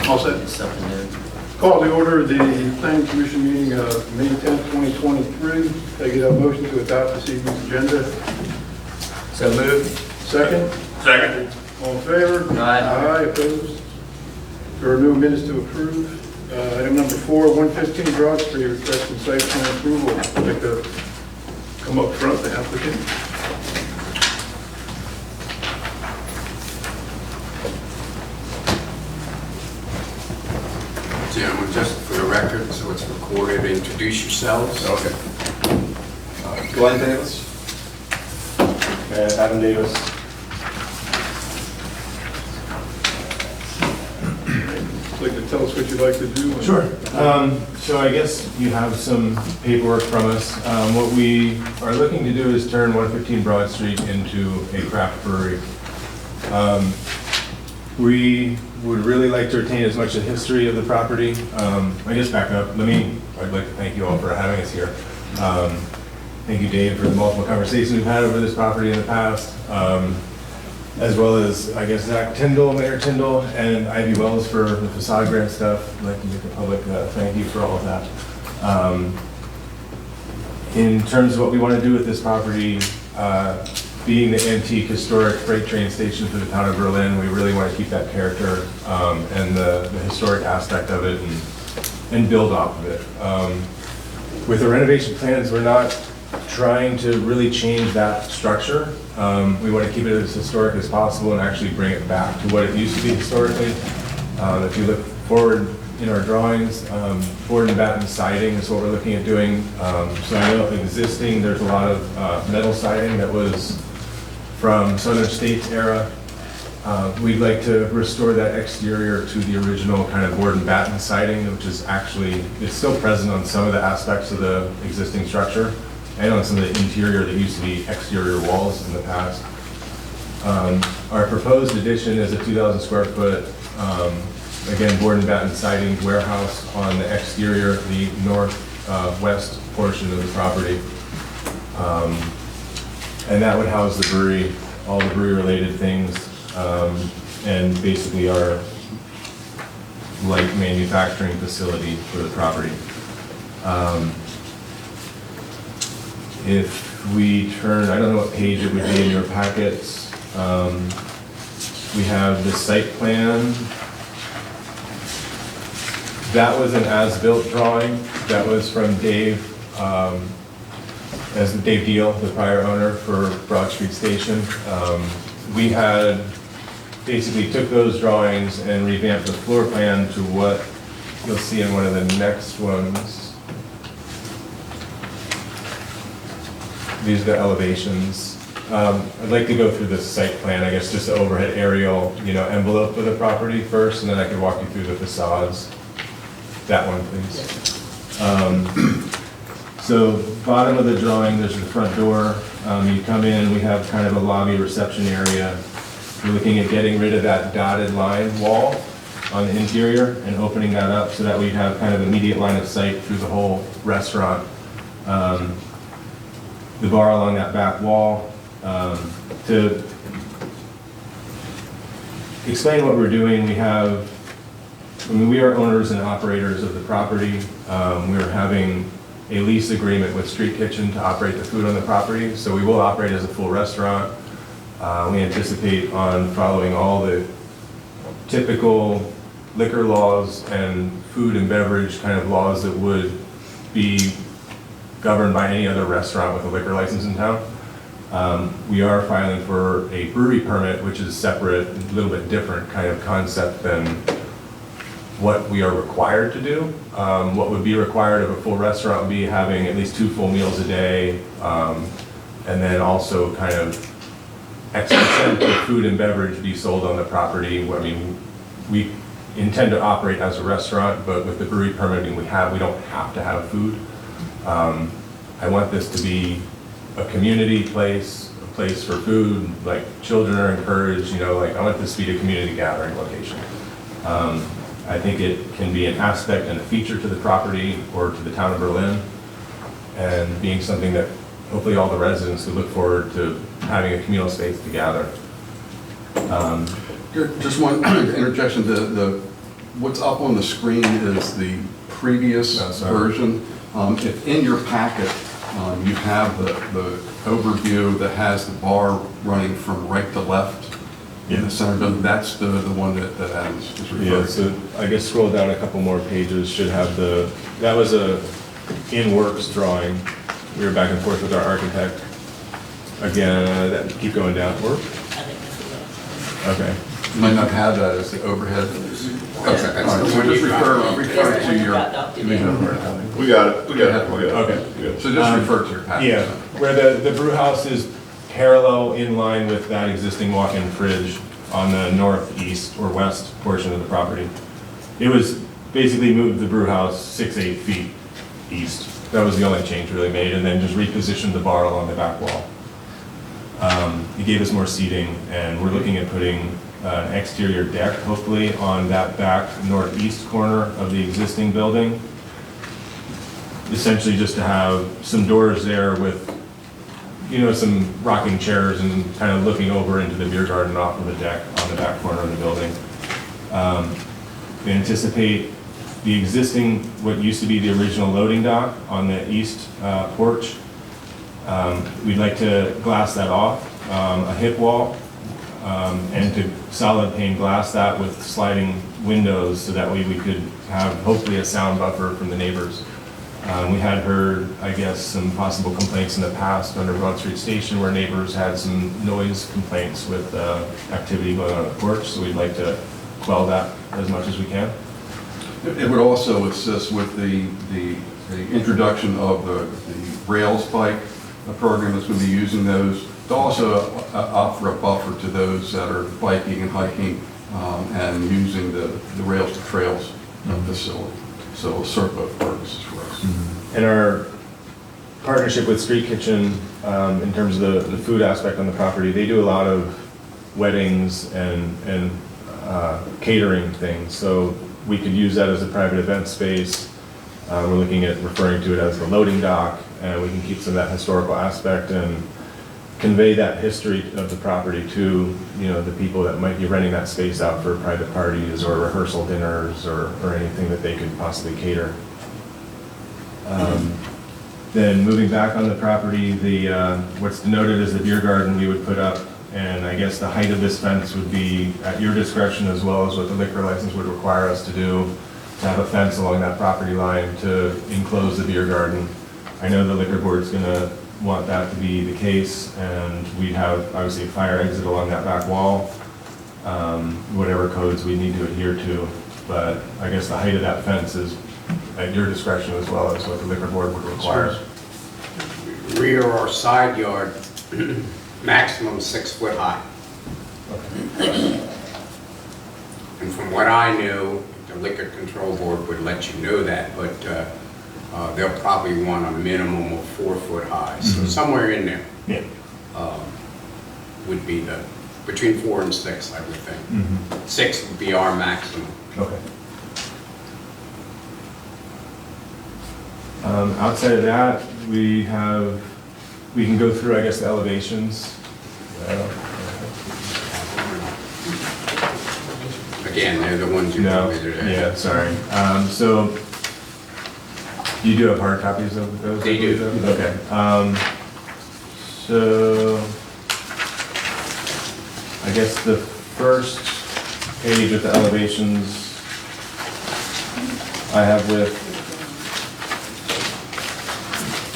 All set. Something new. Call to order the Planning Commission meeting of May 10th, 2023. Can I get a motion to adopt this evening's agenda? So moved. Second? Second. All in favor? Aye. Aye, opposed? There are no minutes to approve. Item number 4, 115 Broad Street, requesting site plan approval. I'd like to come up front, the applicant. Gentlemen, just for the record, so it's recorded, introduce yourselves. Okay. Glenn Davis. And Adam Davis. Like to tell us what you'd like to do? Sure. So I guess you have some paperwork from us. What we are looking to do is turn 115 Broad Street into a craft brewery. We would really like to retain as much of the history of the property. I guess back up, I'd like to thank you all for having us here. Thank you, Dave, for the multiple conversations we've had over this property in the past, as well as, I guess, Zach Tyndall, Mayor Tyndall, and Ivy Wells for the facade grant stuff. I'd like to make a public thank you for all of that. In terms of what we want to do with this property, being the antique historic freight train station for the town of Berlin, we really want to keep that character and the historic aspect of it and build off of it. With the renovation plans, we're not trying to really change that structure. We want to keep it as historic as possible and actually bring it back to what it used to be historically. If you look forward in our drawings, board and batten siding is what we're looking at doing. So I know existing, there's a lot of metal siding that was from Southern States era. We'd like to restore that exterior to the original kind of board and batten siding, which is actually, it's still present on some of the aspects of the existing structure and on some of the interior that used to be exterior walls in the past. Our proposed addition is a 2,000 square foot, again, board and batten siding warehouse on the exterior, the northwest portion of the property. And that would house the brewery, all the brewery-related things, and basically our light manufacturing facility for the property. If we turn, I don't know what page it would be in your packets, we have the site plan. That was an as-built drawing. That was from Dave, as Dave Deal, the prior owner for Broad Street Station. We had basically took those drawings and revamped the floor plan to what you'll see in one of the next ones. These are the elevations. I'd like to go through the site plan, I guess, just the overhead aerial, envelope of the property first, and then I could walk you through the facades. That one, please. So bottom of the drawing, there's the front door. You come in, we have kind of a lobby reception area. We're looking at getting rid of that dotted line wall on the interior and opening that up so that we have kind of immediate line of sight through the whole restaurant. The bar along that back wall. To explain what we're doing, we are owners and operators of the property. We're having a lease agreement with Street Kitchen to operate the food on the property, so we will operate as a full restaurant. We anticipate on following all the typical liquor laws and food and beverage kind of laws that would be governed by any other restaurant with a liquor license in town. We are filing for a brewery permit, which is separate, a little bit different kind of concept than what we are required to do. What would be required of a full restaurant would be having at least 2 full meals a day, and then also kind of X percent of food and beverage be sold on the property. I mean, we intend to operate as a restaurant, but with the brewery permitting we don't have to have food. I want this to be a community place, a place for food, like children are encouraged, I want this to be a community gathering location. I think it can be an aspect and a feature to the property or to the town of Berlin, and being something that hopefully all the residents could look forward to having a communal space to gather. Just one interjection. The What's up on the screen is the previous Oh, sorry. version. If in your packet, you have the overview that has the bar running from right to left in Yeah. the center, that's the one that Adams is Yeah, referring to. so I guess scroll down a couple more pages, should have that was a in-works drawing. We were back and forth with our architect. Again, keep going down. Okay. You might not have that as the overhead. Okay, that's All right, the so one just you refer dropped. to your. We got it, we got it. Okay. So just refer to your packet. Yeah, where the brew house is parallel in line with that existing walk-in fridge on the northeast or west portion of the property. It was basically moved the brew house 6-8 feet east. That was the only change really made, and then just repositioned the bar along the back wall. It gave us more seating, and we're looking at putting an exterior deck, hopefully, on that back northeast corner of the existing building. Essentially just to have some doors there with, some rocking chairs and kind of looking over into the beer garden off of the deck on the back corner of the building. We anticipate the existing, what used to be the original loading dock on the east porch. We'd like to glass that off, a hip wall, and to solid pane glass that with sliding windows so that way we could have hopefully a sound buffer from the neighbors. We had heard, I guess, some possible complaints in the past under Broad Street Station where neighbors had some noise complaints with activity going on the porch, so we'd like to quell that as much as we can. It would also assist with the introduction of the rails bike program that's going to be using those, to also offer a buffer to those that are biking and hiking and using the rails to trails facility. So it'll serve both purposes for us. And our partnership with Street Kitchen, in terms of the food aspect on the property, they do a lot of weddings and catering things. So we could use that as a private event space. We're looking at referring to it as the loading dock, and we can keep some of that historical aspect and convey that history of the property to, the people that might be renting that space out for private parties or rehearsal dinners or anything that they could possibly cater. Then moving back on the property, what's denoted as the beer garden we would put up, and I guess the height of this fence would be at your discretion as well as what the liquor license would require us to do, to have a fence along that property line to enclose the beer garden. I know the liquor board's gonna want that to be the case, and we'd have obviously a fire exit along that back wall, whatever codes we need to adhere to, but I guess the height of that fence is at your discretion as well as what the liquor board would require. Rear or side yard, maximum 6 foot high. And from what I knew, the liquor control board would let you know that, but they'll probably want a minimum of 4 foot high. So somewhere in there Yeah. would be between 4 and 6, I would think. 6 would be our maximum. Okay. Outside of that, we can go through, I guess, the elevations. Again, they're the ones you No, know today. yeah, sorry. So, you do have hard copies of those? They do. Okay. So, I guess the first page with the elevations I have with,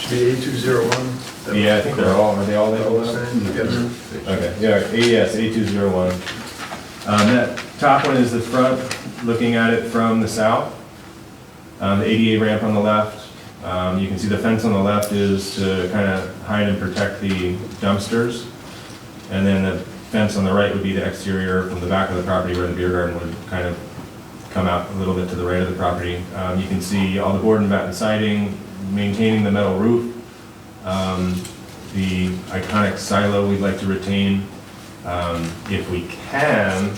Should be A201. yeah, I think are they all All labeled? the same? Yes. Okay, yes, A201. That top one is the front, looking at it from the south. The ADA ramp on the left. You can see the fence on the left is to kind of hide and protect the dumpsters. And then the fence on the right would be the exterior from the back of the property where the beer garden would kind of come out a little bit to the right of the property. You can see all the board and batten siding, maintaining the metal roof. The iconic silo we'd like to retain. If we can,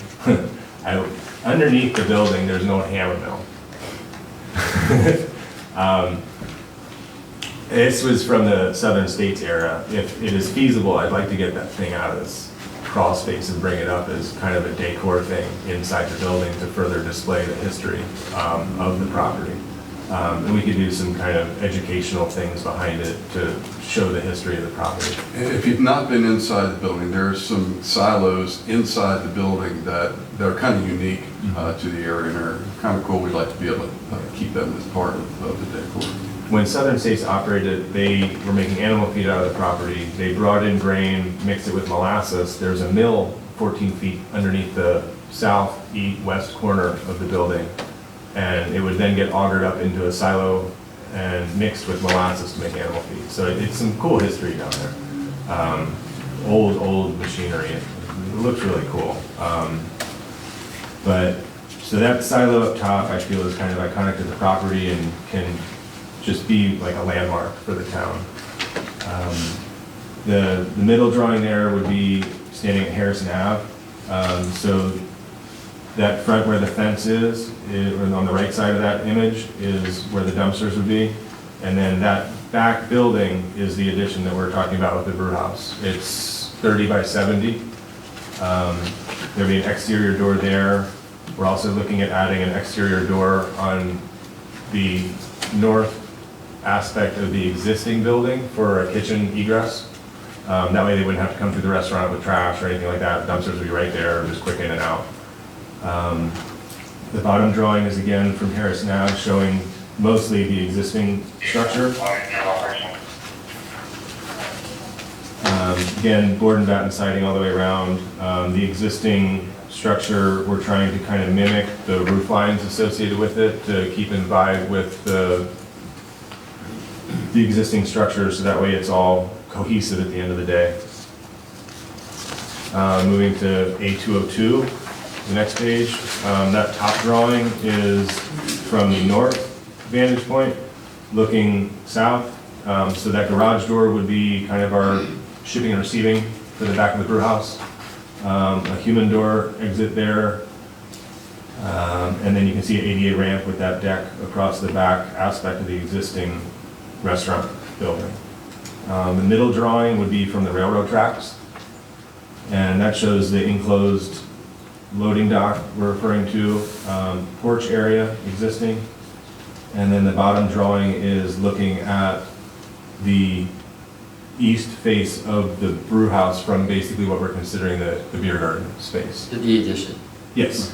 underneath the building, there's no hammer mill. This was from the Southern States era. If it is feasible, I'd like to get that thing out of this crawl space and bring it up as kind of a decor thing inside the building to further display the history of the property. And we could do some kind of educational things behind it to show the history of the property. If you've not been inside the building, there's some silos inside the building that are kind of unique to the area, and are kind of cool. We'd like to be able to keep them as part of the decor. When Southern States operated, they were making animal feed out of the property. They brought in grain, mixed it with molasses. There's a mill 14 feet underneath the south-west corner of the building. And it would then get augered up into a silo and mixed with molasses to make animal feed. So it's some cool history down there. Old machinery. It looks really cool. So that silo up top, I feel, is kind of iconic to the property and can just be like a landmark for the town. The middle drawing there would be standing at Harrison Ave. So that front where the fence is, on the right side of that image, is where the dumpsters would be. And then that back building is the addition that we're talking about with the brew house. It's 30 by 70. There'll be an exterior door there. We're also looking at adding an exterior door on the north aspect of the existing building for a kitchen egress. That way they wouldn't have to come through the restaurant with trash or anything like that. Dumpsters would be right there, just quick in and out. The bottom drawing is again from Harrison Ave, showing mostly the existing structure. Again, board and batten siding all the way around. The existing structure, we're trying to kind of mimic the roof lines associated with it to keep in vibe with the existing structure, so that way it's all cohesive at the end of the day. Moving to A202, the next page. That top drawing is from the north vantage point, looking south. So that garage door would be kind of our shipping and receiving for the back of the brew house. A human door exit there. And then you can see an ADA ramp with that deck across the back aspect of the existing restaurant building. The middle drawing would be from the railroad tracks. And that shows the enclosed loading dock we're referring to, porch area existing. And then the bottom drawing is looking at the east face of the brew house from basically what we're considering the beer garden space. The addition. Yes.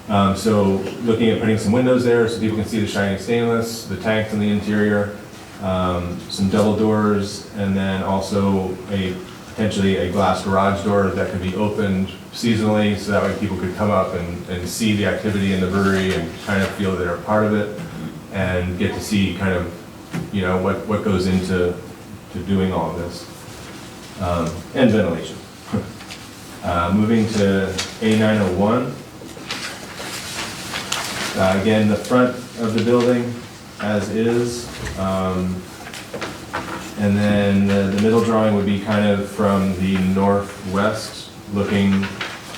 So looking at putting some windows there so people can see the shining stainless, the tanks in the interior, some double doors, and then also potentially a glass garage door that could be opened seasonally, so that way people could come up and see the activity in the brewery and kind of feel that they're a part of it, and get to see kind of, you know, what goes into doing all of this, and ventilation. Moving to A901. Again, the front of the building as is. And then the middle drawing would be kind of from the northwest, looking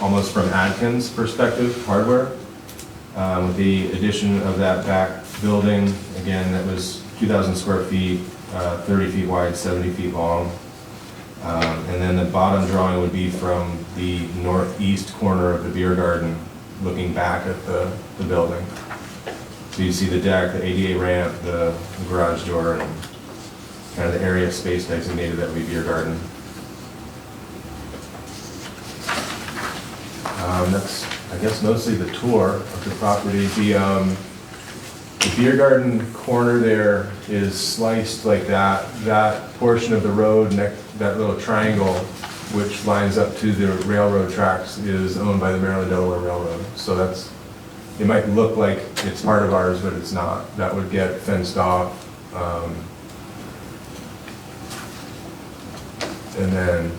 almost from Adkins perspective, hardware. With the addition of that back building, again, that was 2,000 square feet, 30 feet wide, 70 feet long. And then the bottom drawing would be from the northeast corner of the beer garden, looking back at the building. So you see the deck, the ADA ramp, the garage door, and kind of the area space designated that would be beer garden. That's, I guess, mostly the tour of the property. The beer garden corner there is sliced like that. That portion of the road, that little triangle, which lines up to the railroad tracks, is owned by the Maryland Delaware Railroad. So that's, it might look like it's part of ours, but it's not. That would get fenced off. And then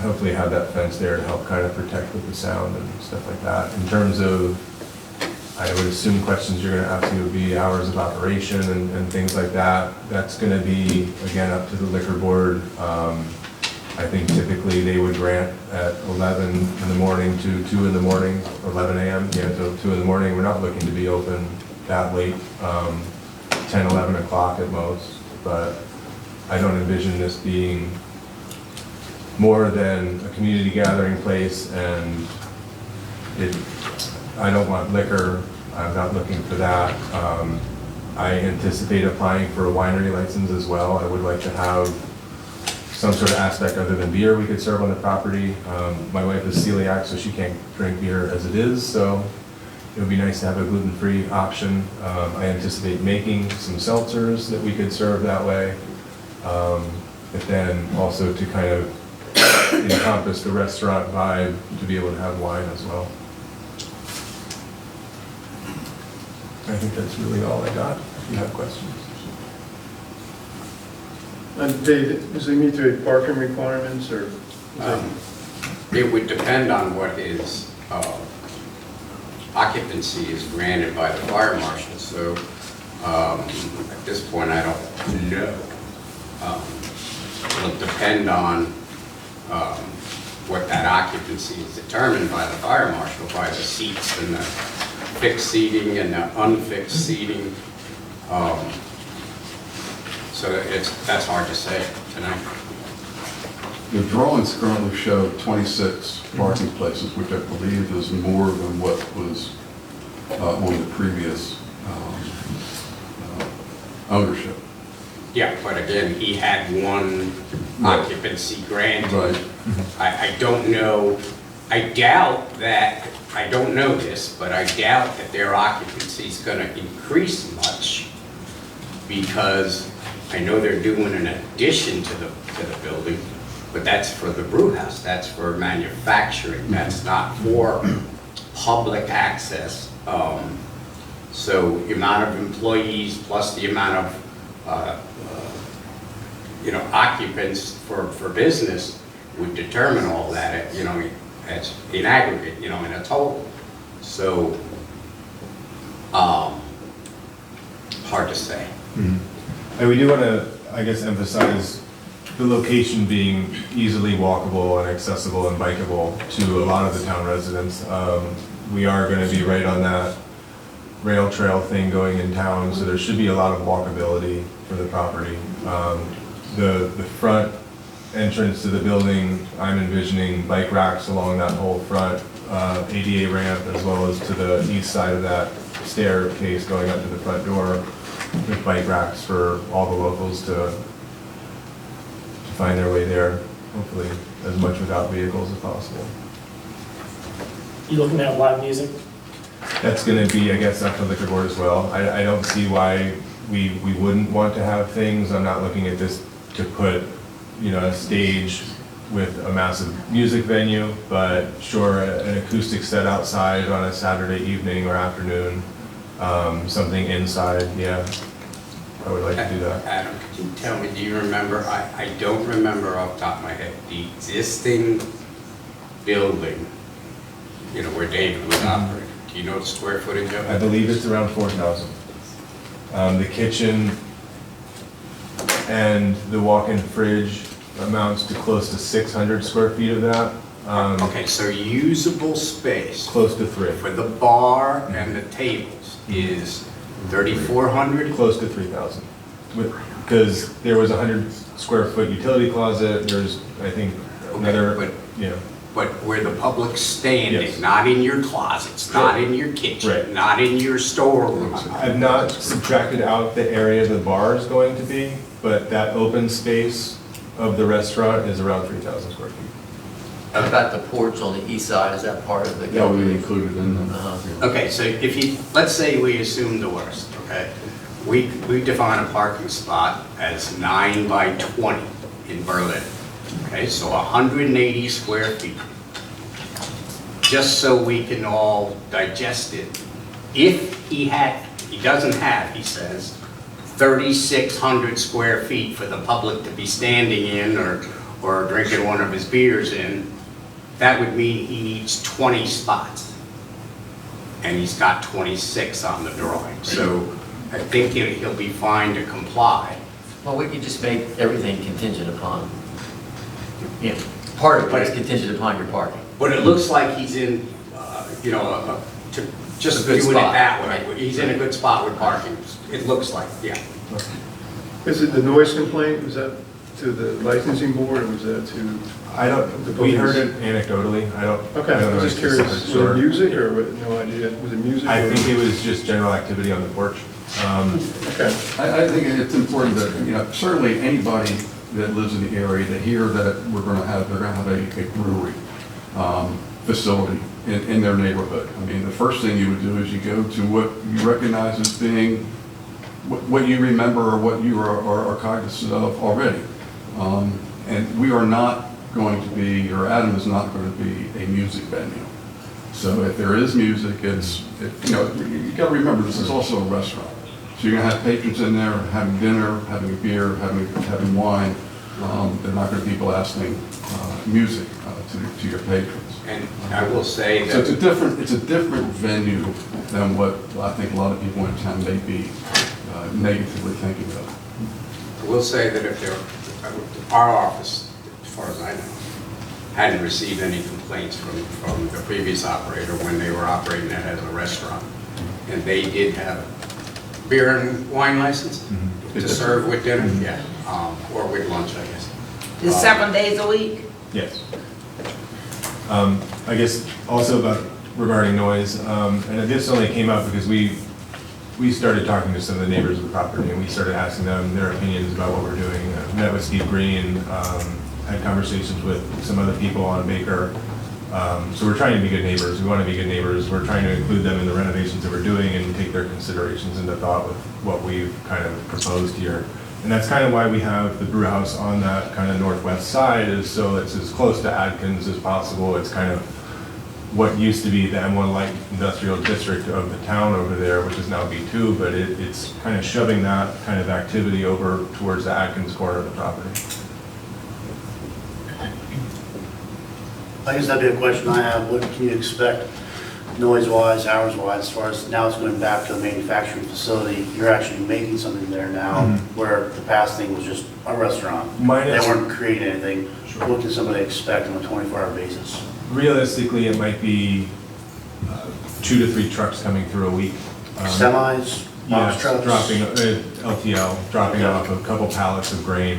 hopefully have that fence there to help kind of protect with the sound and stuff like that. In terms of, I would assume questions you're gonna ask me would be hours of operation and things like that. That's gonna be, again, up to the liquor board. I think typically they would grant at 11 in the morning to 2 in the morning, or 11 a.m., yeah, till 2 in the morning. We're not looking to be open that late, 10, 11 o'clock at most, but I don't envision this being more than a community gathering place, and I don't want liquor, I'm not looking for that. I anticipate applying for a winery license as well. I would like to have some sort of aspect other than beer we could serve on the property. My wife is celiac, so she can't drink beer as it is, so it would be nice to have a gluten-free option. I anticipate making some seltzers that we could serve that way, but then also to kind of encompass the restaurant vibe to be able to have wine as well. I think that's really all I got. If you have questions. And Dave, does he meet the parking requirements, or? It would depend on what his occupancy is granted by the fire marshal, so at this point, I don't know. It'll depend on what that occupancy is determined by the fire marshal, by the seats and the fixed seating and the unfixed seating. So that's hard to say tonight. The drawings currently show 26 parking places, which I believe is more than what was on the previous ownership. Yeah, but again, he had one Right. occupancy granted. Right. I don't know, I doubt that, I don't know this, but I doubt that their occupancy is going to increase much, because I know they're doing an addition to the building, but that's for the brew house, that's for manufacturing, that's not for public access. So the amount of employees plus the amount of occupants for business would determine all that, as in aggregate, in a total. So, hard to say. And we do want to, I guess, emphasize the location being easily walkable and accessible and bikeable to a lot of the town residents. We are going to be right on that rail trail thing going in town, so there should be a lot of walkability for the property. The front entrance to the building, I'm envisioning bike racks along that whole front ADA ramp, as well as to the east side of that staircase going up to the front door, with bike racks for all the locals to find their way there, hopefully as much without vehicles as possible. You looking at live music? That's going to be, I guess, up to liquor board as well. I don't see why we wouldn't want to have things. I'm not looking at this to put, a stage with a massive music venue, but sure, an acoustic set outside on a Saturday evening or afternoon, something inside, yeah. I would like to do that. Adam, could you tell me, do you remember, I don't remember off the top of my head, the existing building, where David was operating? Do you know the square footage of I it? believe it's around 4,000. The kitchen and the walk-in fridge amounts to close to 600 square feet of that. Okay, so usable space Close to 3. for the bar and the tables is 3,400? Close to 3,000. Because there was a 100 square foot utility closet, there's, I think, another, but- you know. But where the public's standing, Yes. not in your closets, not in your Right. kitchen, not in your storeroom. I've not subtracted out the area the bar is going to be, but that open space of the restaurant is around 3,000 square feet. How about the porch on the east side, is that part of the? That would be included in them. Okay, so let's say we assume the worst, okay? We define a parking spot as 9 by 20 in Berlin. Okay, so 180 square feet. Just so we can all digest it. If he doesn't have, he says, 3,600 square feet for the public to be standing in or drinking one of his beers in, that would mean he needs 20 spots. And he's got 26 on the drawing. So I think he'll be fine to comply. Well, we could just make everything contingent upon, part of it is contingent upon your parking. But it looks like he's in, just A good doing it spot, that way. right. He's in a good spot with parking. It looks like, yeah. Is it the noise complaint, is that to the licensing board, or was that to? I don't, The we heard police? it anecdotally, I don't. Okay, I don't I know was just any curious, specifics, was it sure. music, or no idea, was it music? I or- think it was just general activity on the porch. Okay, I think it's important that, you know, certainly anybody that lives in the area to hear that they're going to have a brewery facility in their neighborhood. I mean, the first thing you would do is you go to what you recognize as being what you remember or what you are cognizant of already. And we are not going to be, or Adam is not going to be a music venue. So if there is music, you know, you got to remember, this is also a restaurant. So you're going to have patrons in there having dinner, having a beer, having wine. They're not going to be blasting music to your patrons. And I will say So that, it's a different venue than what I think a lot of people in town may be negatively thinking of. I will say that if there, our office, as far as I know, hadn't received any complaints from the previous operator when they were operating that as a restaurant. And they did have beer and wine license to serve with dinner, yeah, or with lunch, I guess. It's 7 days a week? Yes. I guess also regarding noise, and this only came up because we started talking to some of the neighbors of the property, and we started asking them their opinions about what we're doing. Met with Steve Green, had conversations with some other people on Baker. So we're trying to be good neighbors. We want to be good neighbors. We're trying to include them in the renovations that we're doing and take their considerations into thought with what we've kind of proposed here. And that's kind of why we have the brew house on that kind of northwest side, is so it's as close to Adkins as possible. It's kind of what used to be the M1 light industrial district of the town over there, which is now B2, but it's kind of shoving that kind of activity over towards the Atkins corner of the property. I guess that'd be a question I have. What can you expect noise-wise, hours-wise, as far as now it's going back to a manufacturing facility? You're actually making something there now, where the past thing was just a restaurant. Minus- They weren't creating anything. What can somebody expect on a 24-hour basis? Realistically, it might be 2 to 3 trucks coming through a week. Semis, box Yes, trucks? dropping, LTL, dropping off a couple pallets of grain.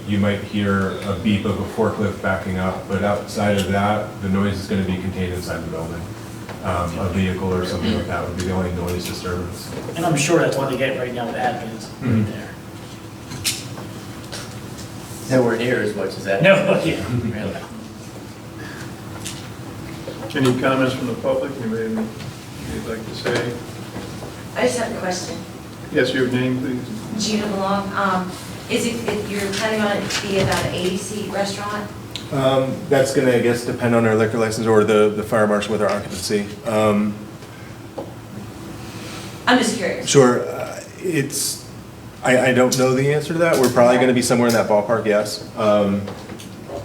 You might hear a beep of a forklift backing up, but outside of that, the noise is going to be contained inside the building. A vehicle or something like that would be the only noise disturbance. And I'm sure that's what they get right now with Atkins, right there. Nowhere near as much as that. No, yeah. Really. any comments from the public, anybody you'd like to say? I just have a question. Yes, your name, please. Gina Belong, is it, you're planning on it to be about an 80-seat restaurant? That's going to, I guess, depend on our liquor license or the fire marshal with our occupancy. I'm just curious. Sure, I don't know the answer to that. We're probably going to be somewhere in that ballpark, yes.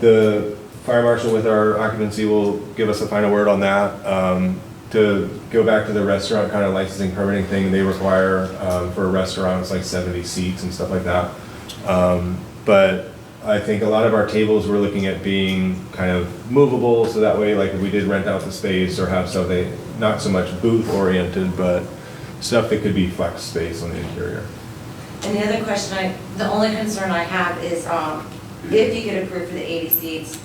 The fire marshal with our occupancy will give us a final word on that. To go back to the restaurant kind of licensing permitting thing, they require for a restaurant, it's like 70 seats and stuff like that. But I think a lot of our tables we're looking at being kind of movable, so that way, like if we did rent out the space or have something, not so much booth oriented, but stuff that could be flex space on the interior. And the other question the only concern I have is, if you get approved for the 80 seats,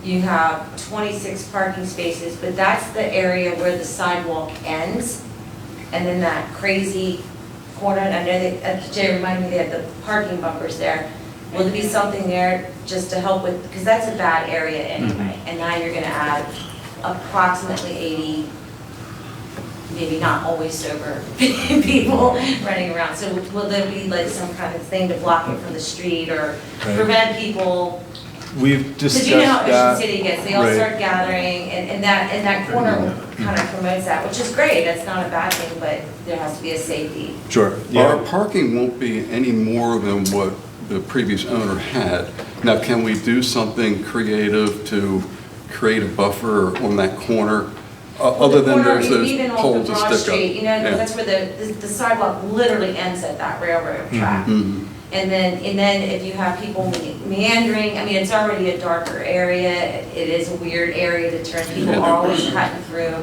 you have 26 parking spaces, but that's the area where the sidewalk ends, and then that crazy corner, and I know that, Jay reminded me they have the parking bumpers there. Will there be something there just to help with, because that's a bad area anyway, and now you're gonna add approximately 80, maybe not always sober people running around. So will there be like some kind of thing to block it from the street or prevent people? We've discussed Because you know how that. Ocean City gets, they all Right. start gathering, and that corner kind of promotes that, which is great, that's not a bad thing, but there has to be a safety. Sure, Our yeah. parking won't be any more than what the previous owner had. Now, can we do something creative to create a buffer on that corner? Other than Corner, there's even those off poles the that Broad stick up. Street, you know, Yeah. that's where the sidewalk literally ends at that railroad track. Mhm. And then if you have people meandering, I mean, it's already a darker area, it is a weird area to turn, people are always cutting through.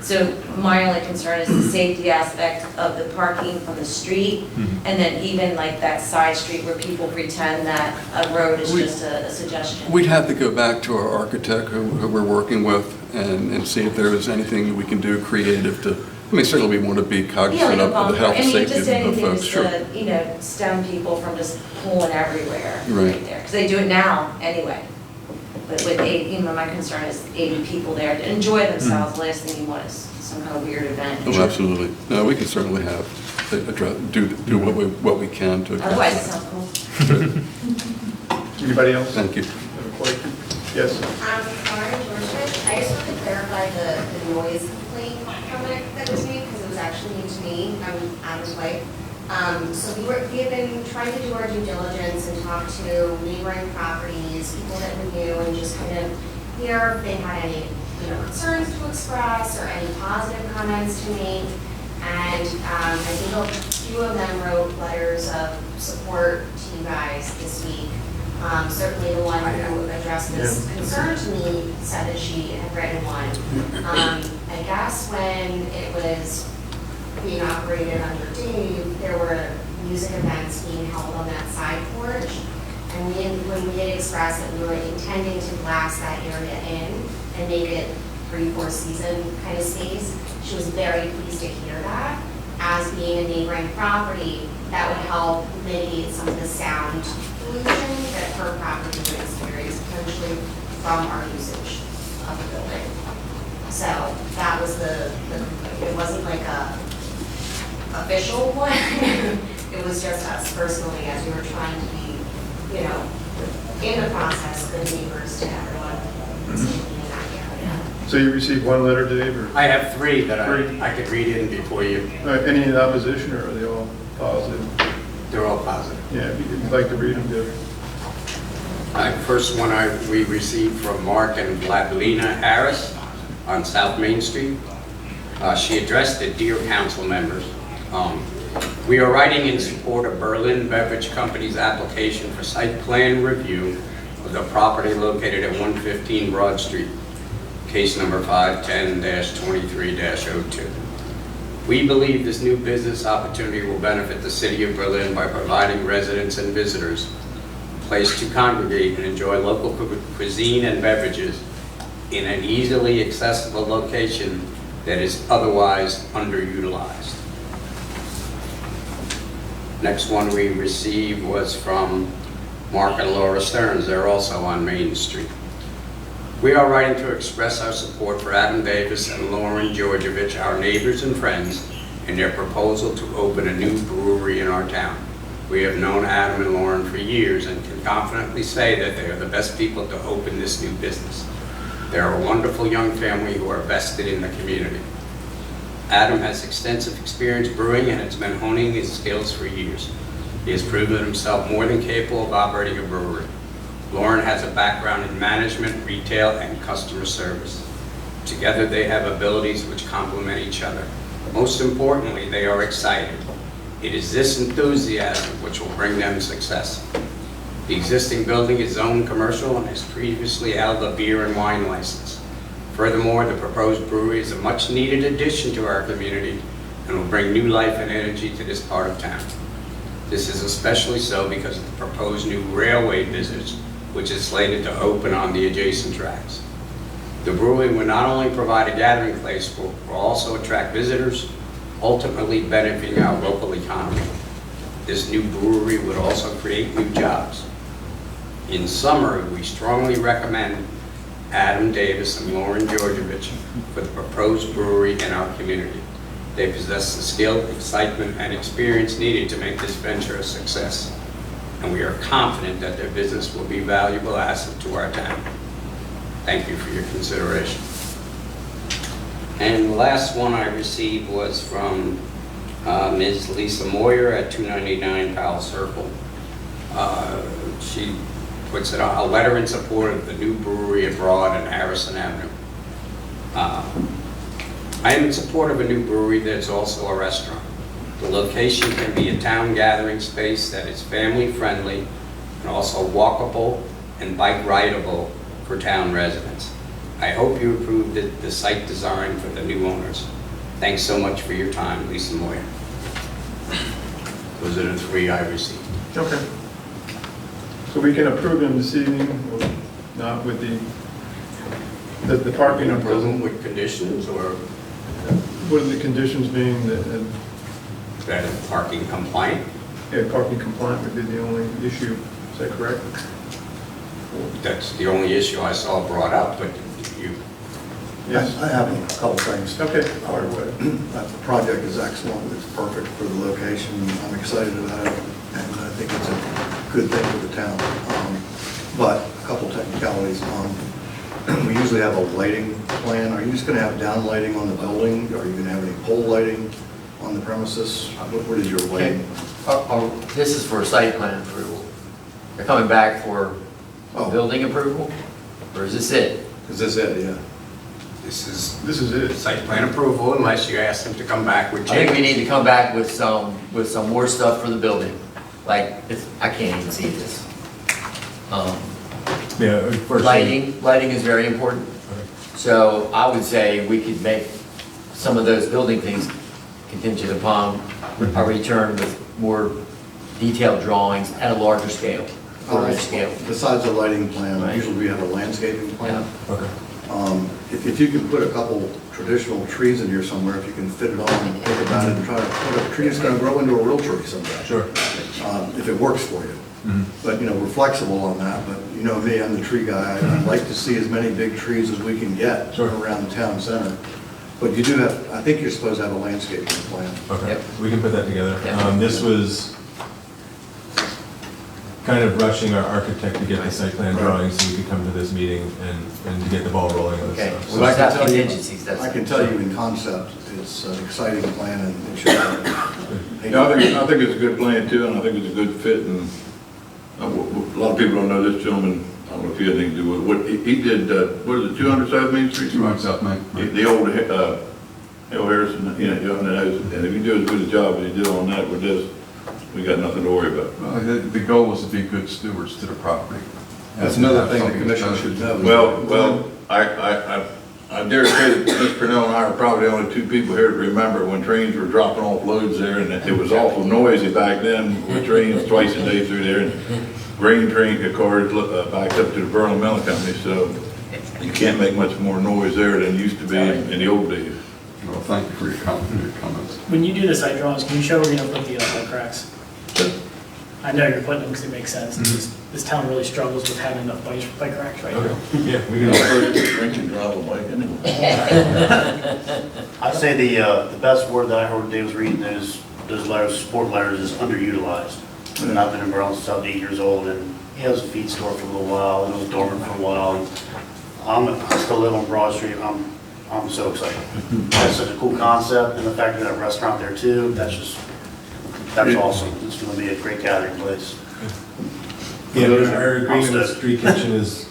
So my only concern is the safety aspect of the parking from the street, and then even like that side street where people pretend that a road is just a suggestion. We'd have to go back to our architect who we're working with and see if there is anything we can do creative to, I mean, certainly we want to be Yeah, cognizant like a of the bumper, health I and mean, safety just of anything folks, just sure. to, stem people from just pulling everywhere Right. right there. Because they do it now anyway. But with my concern is 80 people there to enjoy themselves, last thing you want is some kind of weird event. Oh, absolutely. No, we can certainly do what we can to address Otherwise, it that. sounds cool. Anybody else? Thank you. Have a question? Yes. Lauren Georgevich, I just wanted to clarify the noise complaint comment that was made, because it was actually new to me, I'm Adam's wife. So we have been trying to do our due diligence and talk to neighboring properties, people that we knew, and just kind of hear if they had any, concerns to express or any positive comments to make. And I think a few of them wrote letters of support to you guys this week. Certainly the one who addressed this concern to me said that she had written one. I guess when it was being operated under Dave, there were music events being held on that side porch. And when we had expressed that we were intending to blast that area in and make it 3-4 season kind of space, she was very pleased to hear that. As being a neighboring property, that would help mitigate some of the sound pollution that her property would experience potentially from our usage of the building. So that was it wasn't like a official one. It was just us personally as we were trying to be, in the process, good neighbors to everyone in that area. So you received one letter, Dave, or I have three that Three. I could read in before you. any in opposition, or are they all positive? They're all positive. Yeah, if you'd like to read them, Dave. First one we received from Mark and Vladlina Harris on South Main Street. She addressed the Dear Council members. We are writing in support of Berlin Beverage Company's application for site plan review of the property located at 115 Broad Street, case number 510-23-02. We believe this new business opportunity will benefit the city of Berlin by providing residents and visitors a place to congregate and enjoy local cuisine and beverages in an easily accessible location that is otherwise underutilized. Next one we received was from Mark and Laura Stearns. They're also on Main Street. We are writing to express our support for Adam Davis and Lauren Georgevich, our neighbors and friends, in their proposal to open a new brewery in our town. We have known Adam and Lauren for years and can confidently say that they are the best people to open this new business. They are a wonderful young family who are vested in the community. Adam has extensive experience brewing and has been honing his skills for years. He has proven himself more than capable of operating a brewery. Lauren has a background in management, retail, and customer service. Together they have abilities which complement each other. Most importantly, they are excited. It is this enthusiasm which will bring them success. The existing building is zoned commercial and has previously held a beer and wine license. Furthermore, the proposed brewery is a much-needed addition to our community and will bring new life and energy to this part of town. This is especially so because of the proposed new railway business, which is slated to open on the adjacent tracks. The brewery will not only provide a gathering place, but will also attract visitors, ultimately benefiting our local economy. This new brewery would also create new jobs. In summary, we strongly recommend Adam Davis and Lauren Georgevich for the proposed brewery in our community. They possess the skill, excitement, and experience needed to make this venture a success, and we are confident that their business will be a valuable asset to our town. Thank you for your consideration. And the last one I received was from Ms. Lisa Moyer at 299 Powell Circle. She puts it on a letter in support of the new brewery at Broad and Harrison Avenue. I am in support of a new brewery that is also a restaurant. The location can be a town gathering space that is family friendly and also walkable and bike rideable for town residents. I hope you approve the site design for the new owners. Thanks so much for your time, Lisa Moyer. Those are the 3 I received. Okay. So we can approve them this evening, or not with the parking Approve them approval? with conditions or What are the conditions being that, that are parking compliant? parking compliant would be the only issue, is that correct? That's the only issue I saw brought up, but you, Yes? I have a couple things. Okay, fire away. The project is excellent, it's perfect for the location, I'm excited about it, and I think it's a good thing for the town. But a couple technicalities. We usually have a lighting plan. Are you just gonna have down lighting on the building? Are you gonna have any pole lighting on the premises? What is your lighting? This is for site plan approval. They're coming back for Oh. building approval? Or is this it? Is this it, yeah? this is This is it. site plan approval unless you ask them to come back with I think we changes. need to come back with some more stuff for the building. Like, I can't even see this. Yeah, first. Lighting is very important. So I would say we could make some of those building things contingent upon a return with more detailed drawings at a larger scale, larger scale. Besides the lighting plan, Right. usually we have a landscaping plan. Okay. If you can put a couple traditional trees in here somewhere, if you can fit it on and think about it and try to put a tree that's gonna grow into a real tree someday. Sure. If it works for you. But, we're flexible on that, but you know me, I'm the tree guy. I'd like to see as many big trees as we can get Sure. around the town center. But you do have, I think you're supposed to have a landscaping plan. Okay, Yep. we can put that together. Yep. This was kind of rushing our architect to get the site plan Right. drawing so we could come to this meeting and to get the ball rolling on this Okay, stuff. we But I just can have tell you- contingencies, that's. I can tell you in concept, it's an exciting plan and it should happen. Yeah, I think it's a good plan too, and I think it's a good fit, and a lot of people don't know this gentleman, I don't know if he had anything to do with it, what, he did, what is it, 200 South Main Street? 200 South Main. The old, L. Harrison, and if you do as good a job as he did on that with this, we got nothing to worry about. Well, the goal is to be good stewards to the property. That's another thing the commission should know. Well, I dare say that Ms. Purnell and I are probably the only 2 people here that remember when trains were dropping off loads there, and it was awful noisy back then, with trains twice a day through there, and grain train cars backed up to the Berlin Melon Company, so you can't make much more noise there than used to be in the old days. Well, thank you for your comments. When you do the site drawings, can you show where you're gonna put the bike racks? I know you're putting them because it makes sense. This town really struggles with having enough bike racks right now. Okay, yeah, we can. Drink and drive a bike anyway. I'd say the best word that I heard when Dave was reading those letters, support letters, is underutilized. And I've been in Berlin since I was 8 years old, and he has a feed store for a little while, and it was dormant for a while. I still live on Broad Street, I'm so excited. It's such a cool concept, and the fact that a restaurant there too, that's awesome. It's gonna be a great gathering place. Yeah, our agreement I'm with stoked. Street Kitchen is,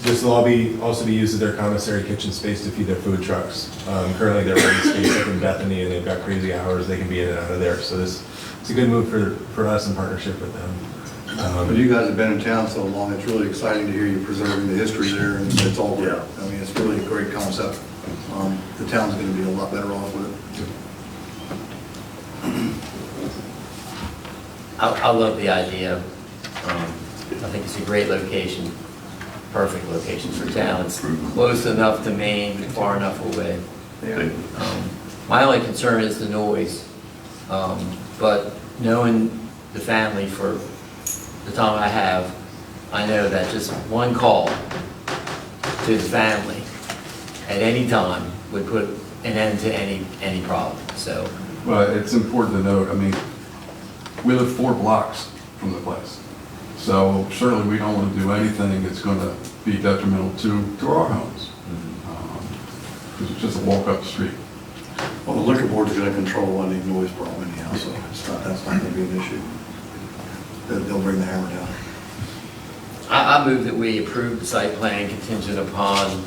this will also be used as their commissary kitchen space to feed their food trucks. Currently, they're renting space up in Bethany, and they've got crazy hours, they can be in and out of there, so it's a good move for us in partnership with them. But you guys have been in town so long, it's really exciting to hear you preserving the history there, and it's all great. I mean, it's really a great concept. The town's gonna be a lot better off with it. I love the idea. I think it's a great location, perfect location for town. It's close enough to Maine, far enough away. Yeah. My only concern is the noise, but knowing the family for the time I have, I know that just one call to the family at any time would put an end to any problem, so. Well, it's important to note, I mean, we live 4 blocks from the place. So certainly we don't want to do anything that's going to be detrimental to our homes. Because it's just a walk up the street. Well, the liquor board's gonna control any noise problem anyhow, so that's not gonna be an issue. They'll bring the hammer down. I move that we approve the site plan contingent upon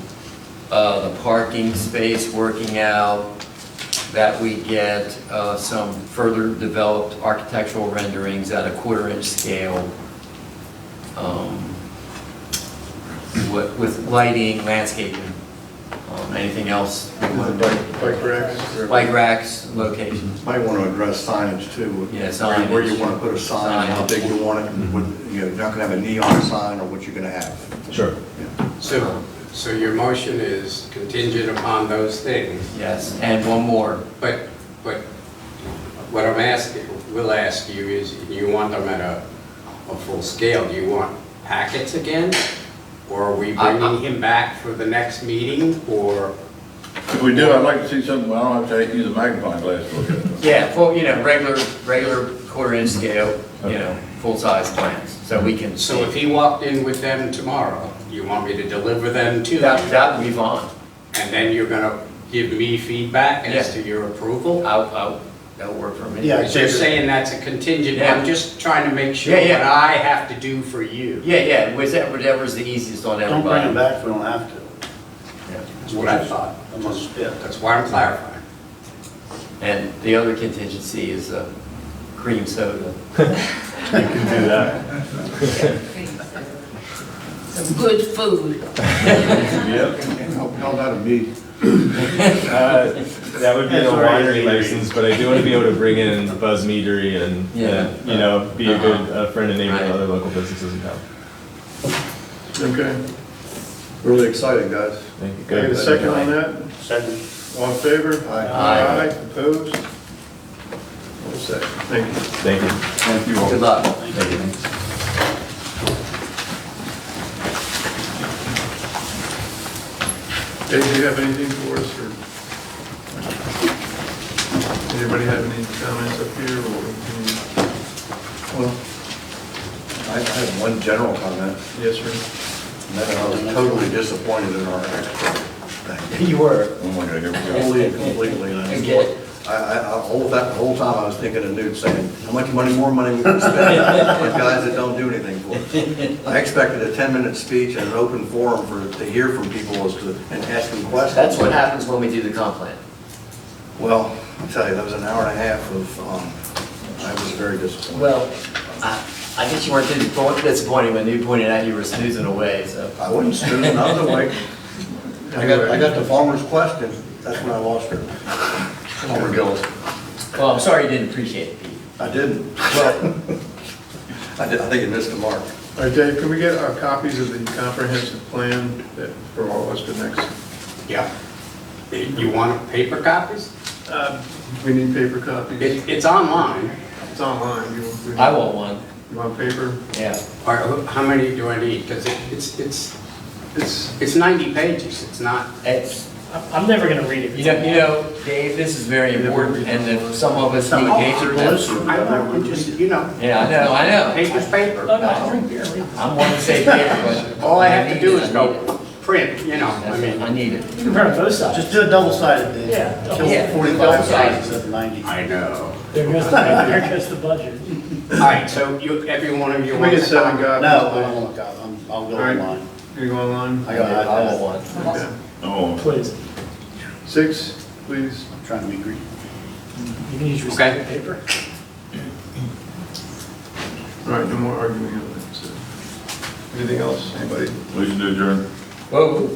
the parking space working out, that we get some further developed architectural renderings at a 1/4-inch scale with lighting, landscaping Anything else? Bike racks? Bike racks, locations. Might want to address signage too. Yeah, Where you signage. want to put a sign, how big you want it, and what, you know, you're not going to have a neon sign or what you're going to have. Sure. So your motion is contingent upon those things, Yes, and one more. but what I'm asking, will ask you is, you want them at a full scale? Do you want packets again? Or are we bringing him back for the next meeting, or? If we do, I'd like to see something, well, I don't have to use a magnifying glass to look at it. Yeah, well, regular quarter-inch scale, full-size plans, so we can So if see. he walked in with them tomorrow, you want me to deliver them to you? That would be fine. And then you're gonna give me feedback as Yeah. to your approval? That'll work for me. Yeah, But you're saying that's a contingent, Yeah. I'm just trying to make sure Yeah, yeah. what I have to do for you. Yeah, whatever's the easiest on Don't bring everybody. it back if we don't have to. That's what I thought. Yeah. That's why I'm clarifying. And the other contingency is cream soda. You can do that. Some good food. Yep. How about a meat? That would be a That's all right. winery license, but I do want to be able to bring in Buzz Meadery and, Yeah. be a good friend and neighbor Right. to other local businesses in town. Okay. Really exciting, guys. Thank you. Can I get a second on that? Second. All in favor? Aye. Opposed? All set. Thank you. Thank you. Thank you all. Good luck. Dave, do you have anything for us, or? Anybody have any comments up here, or? Well, I have one general comment. Yes, sir. And that I was totally disappointed in our expert thing. You were. Oh my God, here we go. Totally and completely. And Again. the whole time I was thinking of Newt saying, how much more money we can spend on guys that don't do anything for us. I expected a 10-minute speech and an open forum to hear from people and ask them questions. That's what happens when we do the comp plan. Well, I'll tell you, that was an hour and a half of, I was very disappointed. Well, I guess you weren't disappointed when you pointed out you were snoozing away, so. I wasn't snoozing, I was awake. I got the farmer's question, that's when I lost her. Farmer Gillis. Well, I'm sorry you didn't appreciate it, Pete. I didn't. Well, I think it missed the mark. All right, Dave, can we get our copies of the comprehensive plan for all of us to next? Yeah. You want paper copies? We need paper copies. It's online. It's online. I want one, You want paper? yeah. All right, how many do I need? Because it's 90 pages, it's not. I'm never gonna read it. You know, Dave, this is very important, and if some of us need paper, that's. I'm just, Yeah, I know. paper's paper. Oh, no, I'll read beer, read it. I'm one to say paper, but. All I have to do is I need go it. print, I need it. You can print on both sides. Just do a double-sided, Dave. Yeah. Kill Yeah. 45 Double-sided. pages instead of 90. I know. There goes the budget. All right, so every one of you Can we get wants a 7 copy? copies? No, I don't want to go, I'll go All right. online. You go online? I got I iPad. want one. Okay. Oh, Please. 6, please. I'm trying to be greedy. You can use Okay. recycled paper. All right, no more arguing on that. So. Anything else? Anybody? we should adjourn. Well,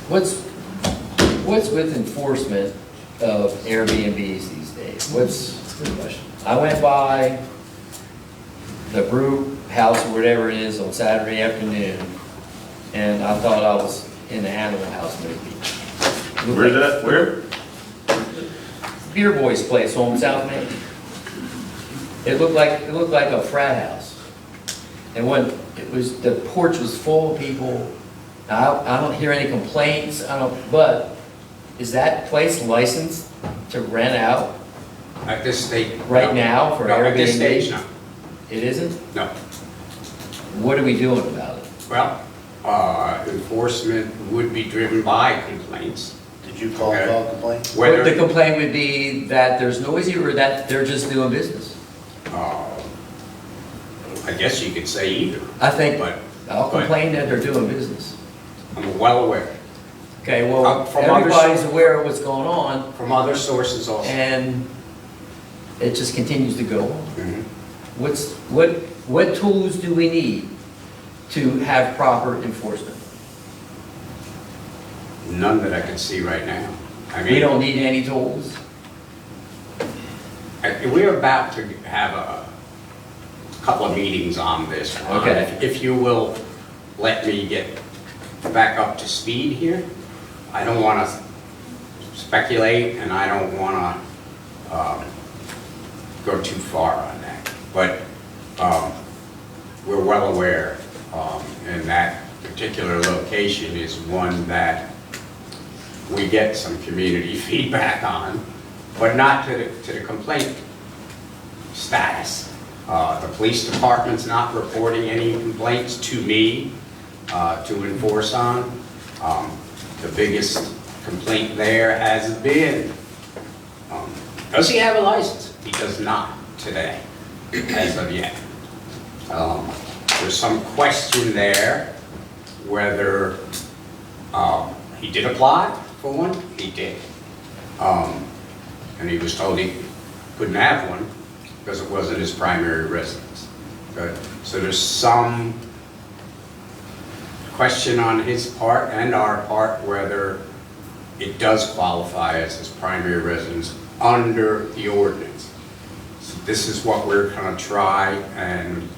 what's with enforcement of Airbnbs these days? That's a good question. I went by the brew house or whatever it is on Saturday afternoon, and I thought I was in the Animal House movie. Looked Where's like- that? Where? Beer Boy's place on South Main. It looked like a frat house. And when the porch was full of people. Now, I don't hear any complaints, but is that place licensed to rent out At this stage. right now for No, at this Airbnb? stage, no. It isn't? No. What are we doing about it? Well, enforcement would be driven by complaints. Did you call complaint? The Whether, complaint would be that there's noisy or that they're just doing business. I guess you could say either, I think, but I'll complain that they're doing business. I'm well aware. Okay, well, From other everybody's sources. aware of what's going on, From other sources also. and it just continues to go on. Mhm. What tools do we need to have proper enforcement? None that I can see right now. I We mean, don't need any tools? we're about to have a couple of meetings on this. Ron. Okay. If you will let me get back up to speed here, I don't want to speculate and I don't want to go too far on that. But we're well aware, and that particular location is one that we get some community feedback on, but not to the complaint status. The police department's not reporting any complaints to me to enforce on. The biggest complaint there has been, does he have a license? He does not today, as of yet. There's some question there whether he did apply for one. He did. And he was told he couldn't have one because it wasn't his primary residence. Good. So there's some question on his part and our part whether it does qualify as his primary residence under the ordinance. So this is what we're going to try and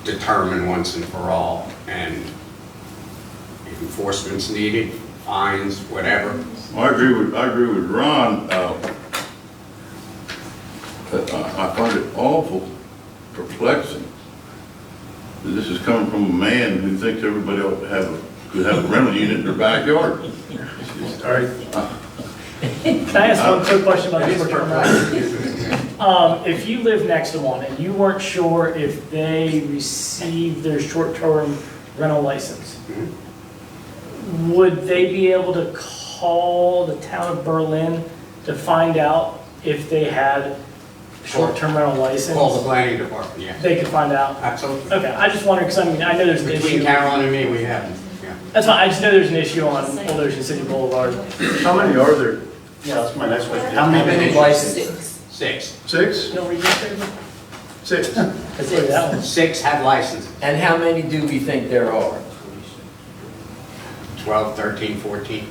determine once and for all, and if enforcement's needed, fines, whatever. I agree with Ron. I find it awful perplexing that this is coming from a man who thinks everybody ought to could have a rental unit in their backyard. All right. Can I ask one quick question about the short-term rental? If you live next to one and you weren't sure if they received their short-term rental license, would they be able to call the town of Berlin to find out if they had short-term rental license? Call the planning department, yeah. They could find out? Absolutely. Okay, I just wondered, because I mean, I know there's an Between issue. Carolyn and me, we haven't, yeah. That's fine, I just know there's an issue on Old Ocean City Boulevard. How many are there? Yeah, that's my next question. How many? licenses? 6. 6? You don't read newspaper? 6. Let's say that one. 6 have licenses. And how many do we think there are? 12, 13, 14.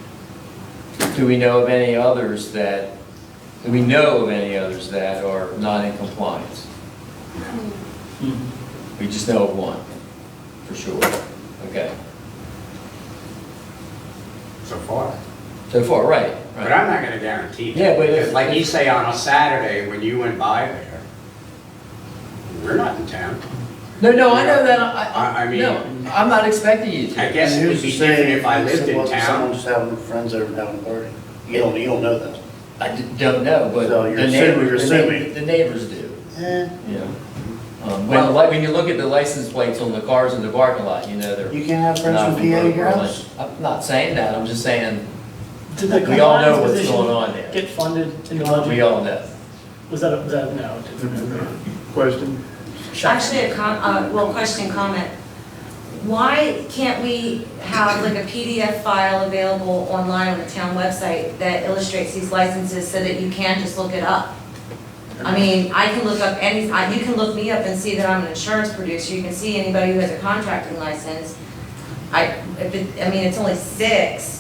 Do we know of any others that are not in compliance? We just know of one, for sure. Okay. So far. So far, right. But I'm not gonna guarantee that. Yeah, but if- Because like you say, on a Saturday, when you went by there, we're not in town. No, I know that, I mean- no, I'm not expecting you to. I guess it would be different if I lived in Someone town. just having friends over and having a party. You don't know that. I don't know, but So you're the assuming- neighbors, you're assuming. the neighbors do, Eh, you know. When you look at the license plates on the cars in the parking lot, you know they're you can't have friends not from PA at your Berlin. house? I'm not saying that, I'm just saying, Did the We all know compliance what's position going on there. get funded in the budget? we all know. Was that no? it didn't. Question? Actually, question and comment. Why can't we have like a PDF file available online on the town website that illustrates these licenses so that you can just look it up? I mean, I can look up you can look me up and see that I'm an insurance producer. You can see anybody who has a contracting license. It's only 6.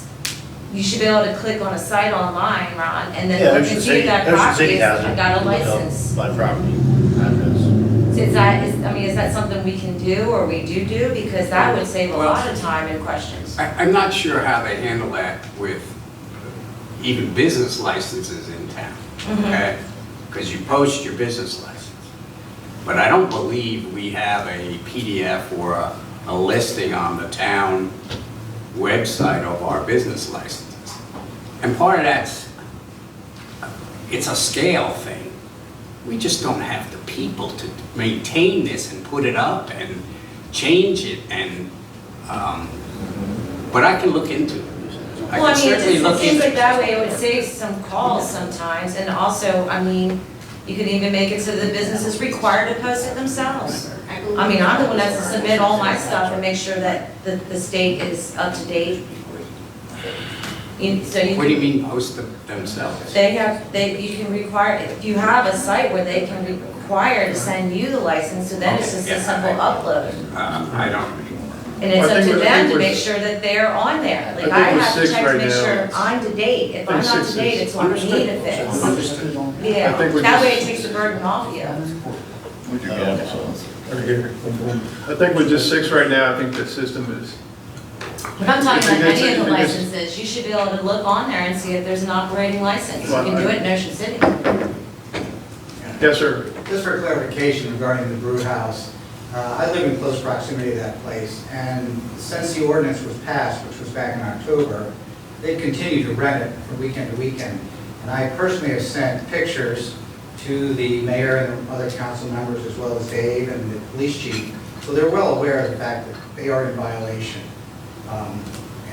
You should be able to click on a site online, Ron, and then look and see if that property has got a license. By property address. Is that something we can do or we do? Because that would save a lot of time and questions. I'm not sure how they handle that with even business licenses in town, okay? Because you post your business license. But I don't believe we have a PDF or a listing on the town website of our business licenses. And part of that's, it's a scale thing. We just don't have the people to maintain this and put it up and change it and, but I can look into it. I Well, can certainly it look seems into like it. that way it would save some calls sometimes, and also, you could even make it so the business is required to post it themselves. I'm the one that has to submit all my stuff and make sure that the state is up to date. What do you mean post them themselves? You can require, if you have a site where they can require to send you the license, so then it's just a Okay, yeah, simple upload. I don't. And it's I up think to we're- them to we're- make sure that they're on there. Like, I I think we're have to 6 check to right make now. sure I'm to date. If I I'm think not 6 to date, is it's on me to fix. Understood. I Yeah, think we're that way it just- takes the burden off you. Right here. I think we're just 6 right now. I think the system is, But I'm talking If you about get- any of the if you get- licenses, you should be able to look on there and see if there's an operating license. You Well, can do I- it in Ocean City. yes, sir. Just for clarification regarding the brew house, I live in close proximity to that place, and since the ordinance was passed, which was back in October, they continue to rent it from weekend to weekend. And I personally have sent pictures to the mayor and the other council members, as well as Dave and the police chief, so they're well aware of the fact that they are in violation.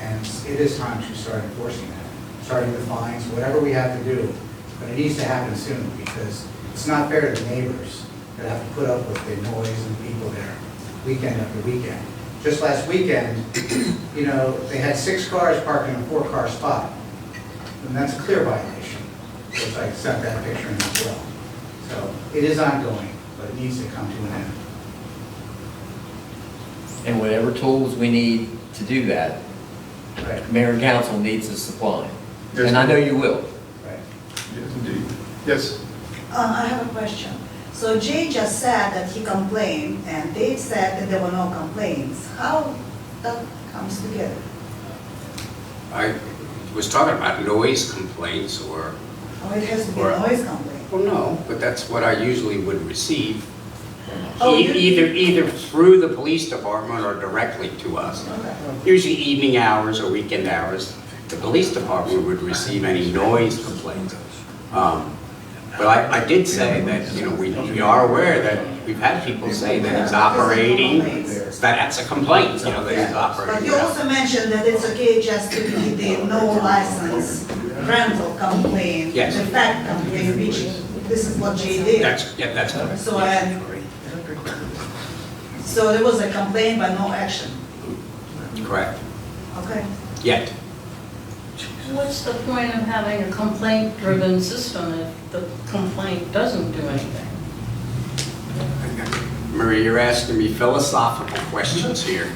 And it is time to start enforcing that, starting the fines, whatever we have to do. But it needs to happen soon, because it's not fair to the neighbors that have to put up with the noise and people there, weekend after weekend. Just last weekend, you know, they had 6 cars parked in a 4-car spot, and that's a clear violation, which I sent that picture in as well. So it is ongoing, but it needs to come to an end. And whatever tools we need to do that, Right, mayor and council needs to supply. Yes, And I know you will. right. Yes, indeed. Yes. I have a question. So Jay just said that he complained, and Dave said that there were no complaints. How that comes together? I was talking about noise complaints or, Oh, it has to be Or- a noise complaint. well, no, but that's what I usually would receive. Oh, you- Either through the police department or directly to us. Okay. Usually evening hours or weekend hours, the police department would receive any noise complaints. But I did say that, you know, we are aware that we've had people say that he's operating, that's a complaint, you know, that he's But operating. you also mentioned that it's okay just to be the no license rental complaint. Yes. The fact complaint, which this is what Jay did. That's correct. So there was a complaint but no action. Correct. Okay. Yet. What's the point of having a complaint-driven system if the complaint doesn't do anything? Marie, you're asking me philosophical questions here.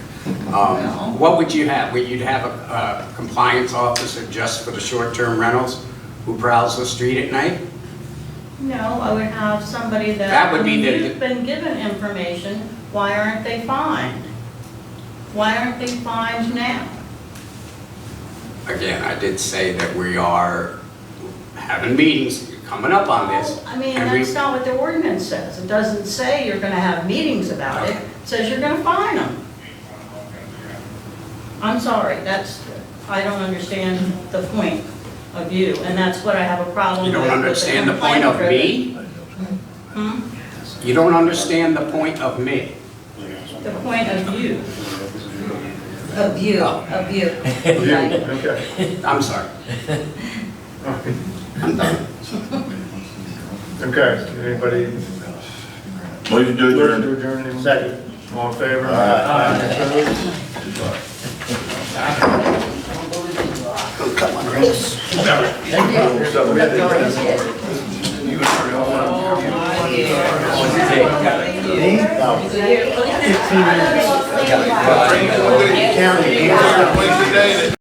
Well- What would you have? Would you have a compliance officer just for the short-term rentals who prowls the street at night? No, I would have somebody that. That would be I mean, the- You've been given information, why aren't they fined? Why aren't they fined now? Again, I did say that we are having meetings coming up on this. Well, I mean, and we- that's not what the ordinance says. It doesn't say you're gonna have meetings about it. Okay. It says you're gonna fine them. I'm sorry, I don't understand the point of you, and that's what I have a problem You with. don't understand the point of me? Hmm? You don't understand the point of me? The point of you. Of you, of you. Right. Okay. I'm sorry. I'm done. Okay, anybody? Motion to Motion adjourn. to adjourn, anyone? Second. All in favor? Aye. Go cut my grass. Yeah. County.